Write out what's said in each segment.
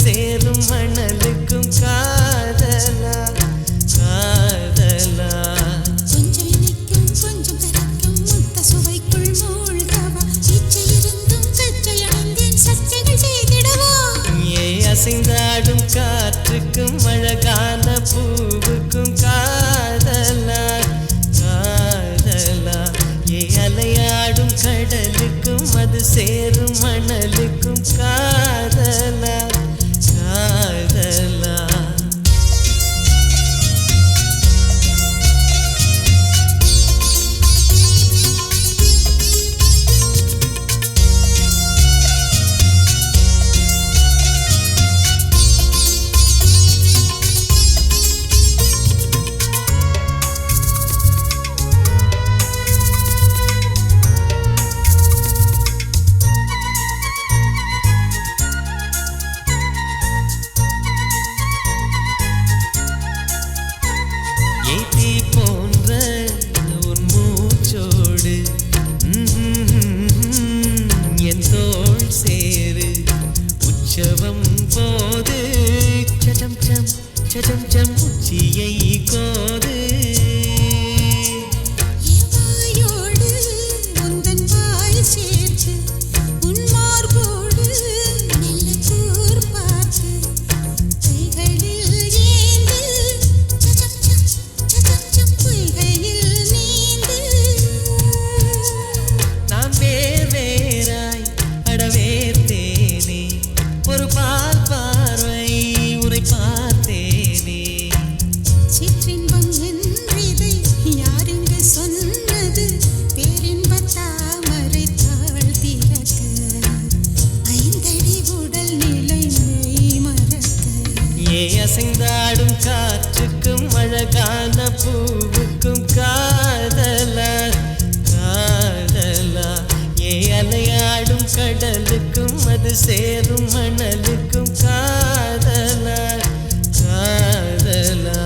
சேரும் மணலுக்கும் காதலா காதலா கொஞ்சம் இனிக்கும் கொஞ்சம் கரைக்கும் முத்த சுவைக்குள் மூழ்கவா இச்சை இருந்தும் கச்சை அணிந்தேன் சச்சைகள் செய்திடவா ஏ அசைந்தாடும் காற்றுக்கும் அழகான பூவுக்கும் காதலா காதலா ஏ அலையாடும் கடலுக்கும் அது சேரும் மணலுக்கும் காதலா காதலா ஏத்தி போன்ற உன் மூச்சோடு என் தோள் சேரு உற்சவம் போது சடம் சம் சடம் சம் உச்சியை கோது வாயோடு உந்தன் வாய் சேர்த்து உன் மார்போடு மெல்ல கூர் பார்த்து கைகளில் ஏந்து சச்சம் பொய்கையில் நீந்து நான் வேறாய் அடவேத்தேனே ஒரு பார்வை உரை பார்த்தேனே சிற்றின்பம் என்றிதை யாரெங்கு சொன்னது பேரின்பத் தாமரை தாழ்த்திறக்க ஐந்தடி உடல் நிலை மெய் மறக்க ஏ அசைந்தாடும் காற்றுக்கும் அழகான பூவுக்கும் காதலா காதலா ஏ அலையாடும் கடலுக்கும் அது சேரும் மணலுக்கும் காதலா காதலா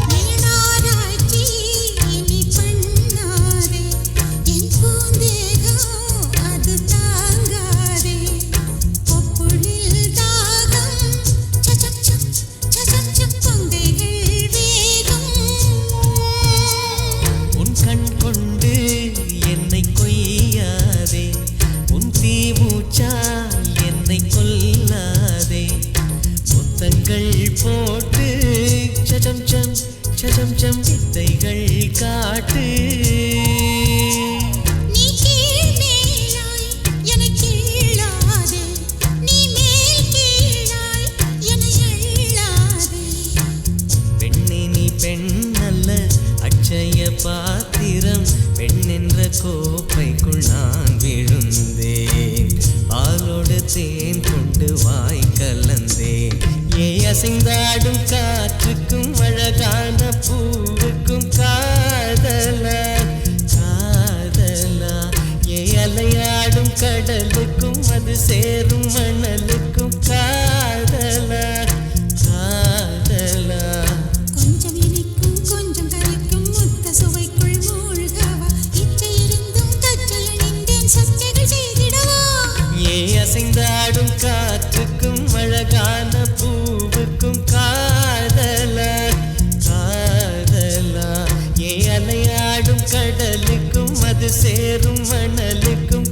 நீனாராய்ச்சி இனி பண்ணாதே என் பூந்தேகம் அது தாங்காதே கொப்புளில் தாகம் சச்சம் கொங்கைகள் வேகம் உன் கண் கொண்டு என்னை கொய்யாதே உன் தீமூச்சால் என்னை கொல்லாதே முத்தங்கள் போட்டு சடம் வித்தைகள் காட்டு நீ கீழ் மேலாய் என்னை கீழாதே நீ மேல் கீழாய் என்னை அள்ளாதே பெண்ணே நீ பெண் அல்ல அட்சய பாத்திரம் பெண் என்ற கோப்பைக்குள் நான் விழுந்தேன் பாலோடு தேன் கொண்டு வாய் கலந்தேன் ஏ அசைந்தாடும் காற்றுக்கும் அழகான பூவுக்கும் காதலா காதலா ஏ அலையாடும் கடலுக்கும் அது சேரும் மணலுக்கும் காதலா காதலா கொஞ்சம் இனிக்கும் கொஞ்சம் கரைக்கும் முத்த சுவைக்குள் மூழ்கவா இச்சை இருந்தும் கச்சை அணிந்தேன் சச்சைகள் செய்திடவா ஏ அசைந்தாடும் காற்றுக்கும் அழகான பூவுக்கும் காதலா காதலா ஏ அலையாடும் கடலுக்கும் அது சேரும் மணலுக்கும்